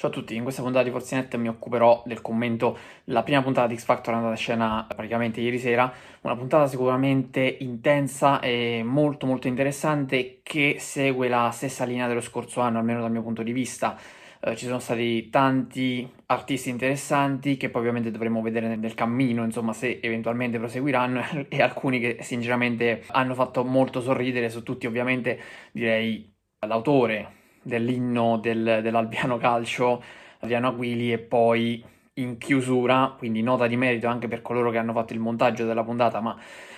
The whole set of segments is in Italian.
Ciao a tutti, in questa puntata di Forzinet mi occuperò del commento della prima puntata di X Factor andata a scena praticamente ieri sera, una puntata sicuramente intensa e molto molto interessante che segue la stessa linea dello scorso anno, almeno dal mio punto di vista. Ci sono stati tanti artisti interessanti che poi ovviamente dovremo vedere nel cammino, insomma, se eventualmente proseguiranno e alcuni che sinceramente hanno fatto molto sorridere, su tutti ovviamente direi l'autore dell'inno dell'Albiano Calcio, Adriano Aguili, e poi in chiusura, quindi nota di merito anche per coloro che hanno fatto il montaggio della puntata, ma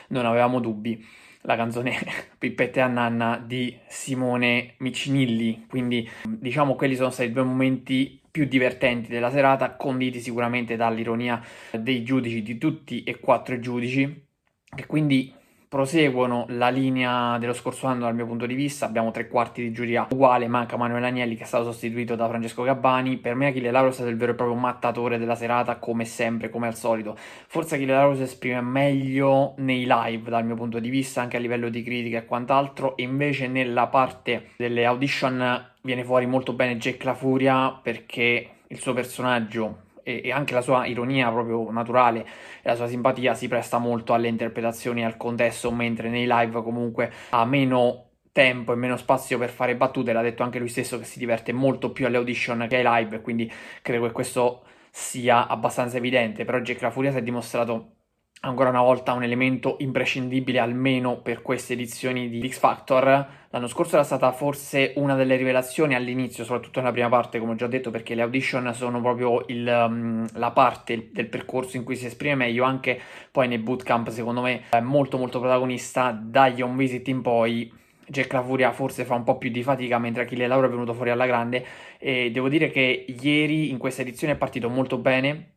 non avevamo dubbi, la canzone Pippette a Nanna di Simone Miccinilli. Quindi diciamo quelli sono stati i due momenti più divertenti della serata, conditi sicuramente dall'ironia dei giudici, di tutti e quattro i giudici, che quindi proseguono la linea dello scorso anno dal mio punto di vista. Abbiamo tre quarti di giuria uguale, manca Manuel Agnelli che è stato sostituito da Francesco Gabbani. Per me Achille Lauro è stato il vero e proprio mattatore della serata, come sempre, come al solito. Forse Achille Lauro si esprime meglio nei live dal mio punto di vista, anche a livello di critica e quant'altro, e invece nella parte delle audition viene fuori molto bene Jack La Furia, perché il suo personaggio e anche la sua ironia proprio naturale e la sua simpatia si presta molto alle interpretazioni e al contesto, mentre nei live comunque ha meno tempo e meno spazio per fare battute. L'ha detto anche lui stesso che si diverte molto più alle audition che ai live, quindi credo che questo sia abbastanza evidente. Però Jack La Furia si è dimostrato ancora una volta un elemento imprescindibile, almeno per queste edizioni di X Factor. L'anno scorso era stata forse una delle rivelazioni all'inizio, soprattutto nella prima parte, come ho già detto, perché le audition sono proprio la parte del percorso in cui si esprime meglio. Anche poi nei bootcamp, secondo me, è molto molto protagonista. Dagli home visit in poi Jack La Furia forse fa un po' più di fatica, mentre Achille Lauro è venuto fuori alla grande, e devo dire che ieri in questa edizione è partito molto bene,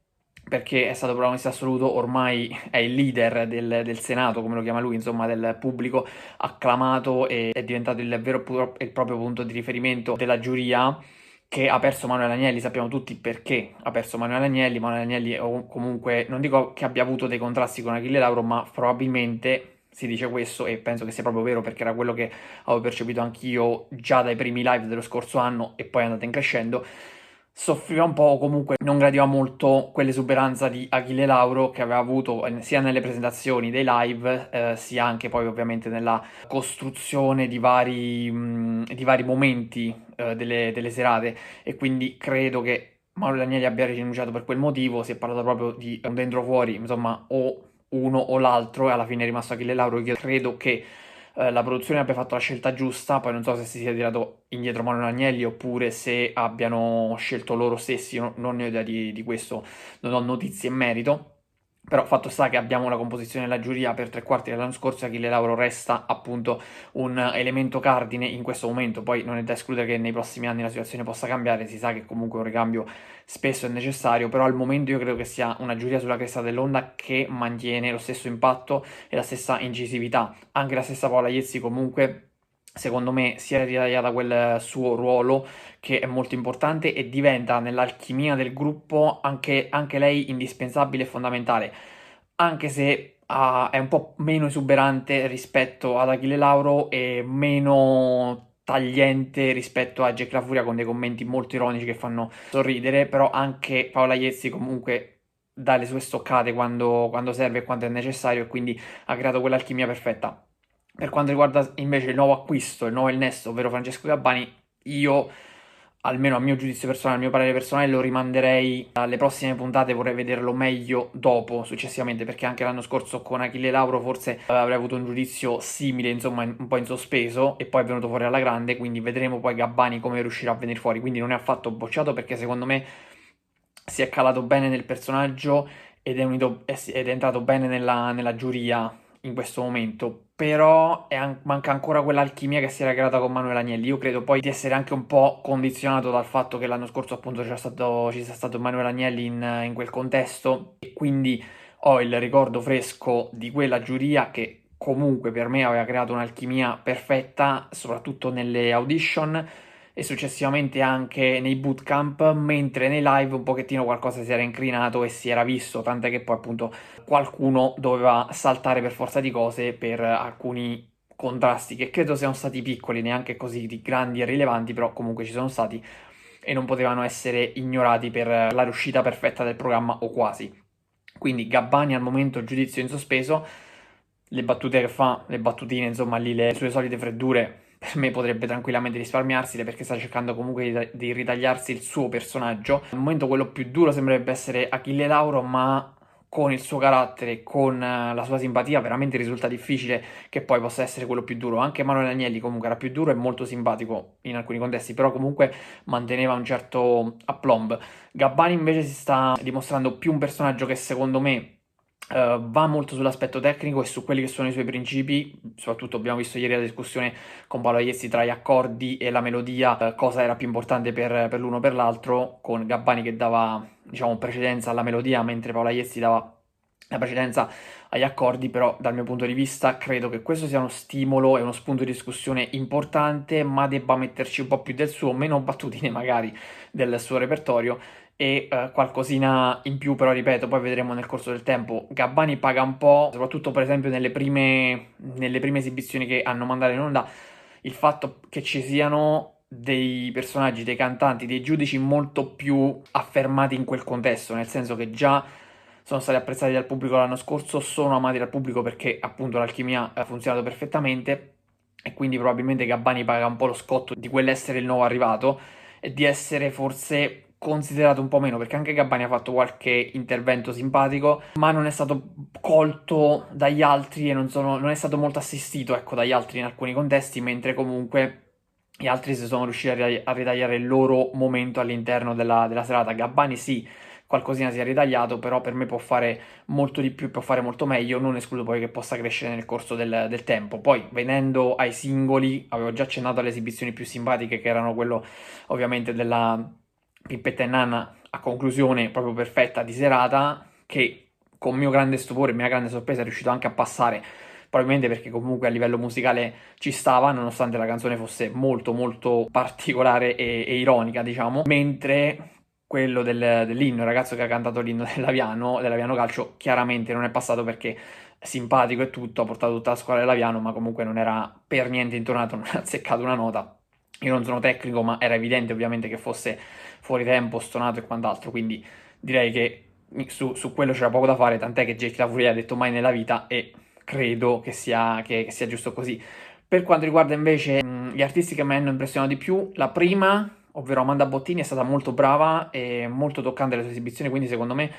perché è stato protagonista assoluto, ormai è il leader del Senato, come lo chiama lui, insomma, del pubblico, acclamato, e è diventato il vero e proprio punto di riferimento della giuria, che ha perso Manuel Agnelli. Sappiamo tutti perché ha perso Manuel Agnelli. Manuel Agnelli comunque, non dico che abbia avuto dei contrasti con Achille Lauro, ma probabilmente si dice questo, e penso che sia proprio vero, perché era quello che avevo percepito anch'io già dai primi live dello scorso anno e poi è andata in crescendo. Soffriva un po', o comunque non gradiva molto quell'esuberanza di Achille Lauro che aveva avuto sia nelle presentazioni dei live, sia anche poi ovviamente nella costruzione di vari momenti delle serate, e quindi credo che Mauro Danieli abbia rinunciato per quel motivo. Si è parlato proprio di un dentro fuori, insomma, o uno o l'altro, e alla fine è rimasto Achille Lauro. Io credo che la produzione abbia fatto la scelta giusta, poi non so se si sia tirato indietro Manuel Agnelli oppure se abbiano scelto loro stessi. Non ne ho idea di questo, non ho notizie in merito. Però fatto sta che abbiamo la composizione della giuria per tre quarti dell'anno scorso, e Achille Lauro resta appunto un elemento cardine in questo momento. Poi non è da escludere che nei prossimi anni la situazione possa cambiare, si sa che comunque un ricambio spesso è necessario, però al momento io credo che sia una giuria sulla cresta dell'onda, che mantiene lo stesso impatto e la stessa incisività. Anche la stessa Paola Iezzi comunque, secondo me, si è ritagliata quel suo ruolo che è molto importante, e diventa nell'alchimia del gruppo anche lei indispensabile e fondamentale, anche se è un po' meno esuberante rispetto ad Achille Lauro e meno tagliente rispetto a Jack La Furia, con dei commenti molto ironici che fanno sorridere. Però anche Paola Iezzi comunque dà le sue stoccate quando serve e quando è necessario, e quindi ha creato quell'alchimia perfetta. Per quanto riguarda invece il nuovo acquisto, il nuovo innesto, ovvero Francesco Gabbani, io, almeno a mio giudizio personale, al mio parere personale, lo rimanderei alle prossime puntate. Vorrei vederlo meglio dopo, successivamente, perché anche l'anno scorso con Achille Lauro forse avrei avuto un giudizio simile, insomma, un po' in sospeso, e poi è venuto fuori alla grande. Quindi vedremo poi Gabbani come riuscirà a venire fuori. Quindi non è affatto bocciato, perché secondo me si è calato bene nel personaggio ed è entrato bene nella giuria in questo momento. Però manca ancora quell'alchimia che si era creata con Manuel Agnelli. Io credo poi di essere anche un po' condizionato dal fatto che l'anno scorso appunto ci sia stato Manuel Agnelli in quel contesto, e quindi ho il ricordo fresco di quella giuria che comunque per me aveva creato un'alchimia perfetta, soprattutto nelle audition e successivamente anche nei bootcamp, mentre nei live un pochettino qualcosa si era incrinato e si era visto, tant'è che poi appunto qualcuno doveva saltare per forza di cose per alcuni contrasti che credo siano stati piccoli, neanche così di grandi e rilevanti, però comunque ci sono stati, e non potevano essere ignorati per la riuscita perfetta del programma o quasi. Quindi Gabbani al momento giudizio in sospeso, le battute che fa, le battutine, insomma lì le sue solite freddure, per me potrebbe tranquillamente risparmiarsele perché sta cercando comunque di ritagliarsi il suo personaggio. Al momento quello più duro sembrerebbe essere Achille Lauro, ma con il suo carattere, con la sua simpatia, veramente risulta difficile che poi possa essere quello più duro. Anche Emanuele Agnelli comunque era più duro e molto simpatico in alcuni contesti, però comunque manteneva un certo aplomb. Gabbani invece si sta dimostrando più un personaggio che secondo me va molto sull'aspetto tecnico e su quelli che sono i suoi principi, soprattutto abbiamo visto ieri la discussione con Paolo Iezzi tra gli accordi e la melodia, cosa era più importante per l'uno o per l'altro, con Gabbani che dava, diciamo, precedenza alla melodia, mentre Paolo Iezzi dava la precedenza agli accordi, però dal mio punto di vista credo che questo sia uno stimolo e uno spunto di discussione importante, ma debba metterci un po' più del suo, meno battutine magari del suo repertorio e qualcosina in più, però ripeto, poi vedremo nel corso del tempo. Gabbani paga un po', soprattutto per esempio nelle prime esibizioni che hanno mandato in onda, il fatto che ci siano dei personaggi, dei cantanti, dei giudici molto più affermati in quel contesto, nel senso che già sono stati apprezzati dal pubblico l'anno scorso, sono amati dal pubblico perché appunto l'alchimia ha funzionato perfettamente e quindi probabilmente Gabbani paga un po' lo scotto di quell'essere il nuovo arrivato e di essere forse considerato un po' meno, perché anche Gabbani ha fatto qualche intervento simpatico, ma non è stato colto dagli altri e non è stato molto assistito, ecco, dagli altri in alcuni contesti, mentre comunque gli altri si sono riusciti a ritagliare il loro momento all'interno della serata. Gabbani sì, qualcosina si è ritagliato, però per me può fare molto di più, può fare molto meglio, non escludo poi che possa crescere nel corso del tempo. Poi, venendo ai singoli, avevo già accennato alle esibizioni più simpatiche, che erano quello ovviamente della Pippetta e Nanna a conclusione proprio perfetta di serata, che con mio grande stupore e mia grande sorpresa è riuscito anche a passare, probabilmente perché comunque a livello musicale ci stava, nonostante la canzone fosse molto molto particolare e ironica, diciamo, mentre quello dell'inno, il ragazzo che ha cantato l'inno dell'Aviano Calcio, chiaramente non è passato perché è simpatico e tutto, ha portato tutta la squadra dell'Aviano, ma comunque non era per niente intonato, non ha azzeccato una nota. Io non sono tecnico, ma era evidente ovviamente che fosse fuori tempo, stonato e quant'altro, quindi direi che su quello c'era poco da fare, tant'è che Jake Lavuria ha detto mai nella vita e credo che sia giusto così. Per quanto riguarda invece gli artisti che mi hanno impressionato di più, la prima, ovvero Amanda Bottini, è stata molto brava e molto toccante le sue esibizioni, quindi secondo me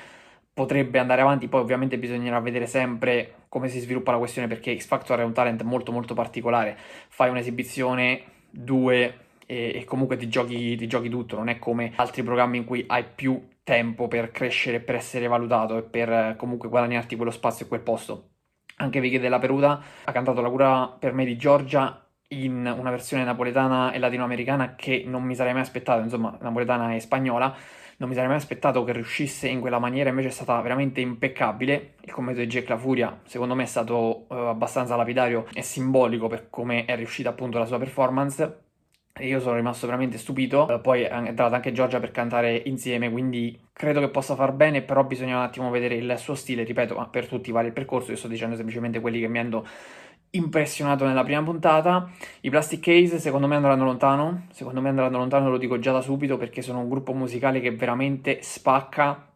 potrebbe andare avanti, poi ovviamente bisognerà vedere sempre come si sviluppa la questione perché X Factor è un talent molto molto particolare, fai un'esibizione, due e comunque ti giochi tutto, non è come altri programmi in cui hai più tempo per crescere, per essere valutato e per comunque guadagnarti quello spazio e quel posto. Anche Vicky della Peruta ha cantato La cura per me di Giorgia in una versione napoletana e latinoamericana che non mi sarei mai aspettato, insomma, napoletana e spagnola, non mi sarei mai aspettato che riuscisse in quella maniera, invece è stata veramente impeccabile. Il commento di Jack La Furia, secondo me, è stato abbastanza lapidario e simbolico per come è riuscita appunto la sua performance. E io sono rimasto veramente stupito. Poi è entrata anche Giorgia per cantare insieme, quindi credo che possa far bene, però bisogna un attimo vedere il suo stile, ripeto, ma per tutti vale il percorso, io sto dicendo semplicemente quelli che mi hanno impressionato nella prima puntata. I Plastic Case secondo me andranno lontano, lo dico già da subito, perché sono un gruppo musicale che veramente spacca,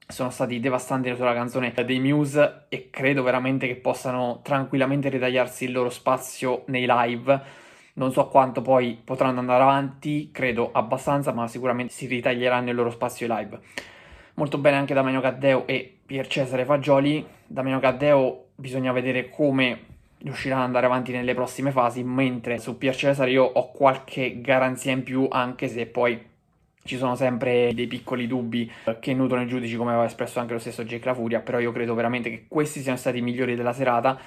sono stati devastanti sulla canzone dei Muse e credo veramente che possano tranquillamente ritagliarsi il loro spazio nei live. Non so quanto poi potranno andare avanti, credo abbastanza, ma sicuramente si ritaglieranno il loro spazio ai live. Molto bene anche Damiano Caddeo e Pier Cesare Fagioli. Damiano Caddeo bisogna vedere come riuscirà ad andare avanti nelle prossime fasi, mentre su Pier Cesare io ho qualche garanzia in più, anche se poi ci sono sempre dei piccoli dubbi che nutrono i giudici, come aveva espresso anche lo stesso Jake La Furia, però io credo veramente che questi siano stati i migliori della serata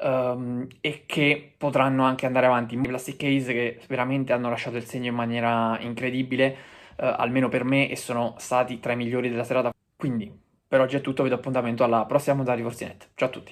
e che potranno anche andare avanti. I Plastic Case che veramente hanno lasciato il segno in maniera incredibile, almeno per me, e sono stati tra i migliori della serata. Quindi per oggi è tutto, vi do appuntamento alla prossima puntata di Forzinet. Ciao a tutti!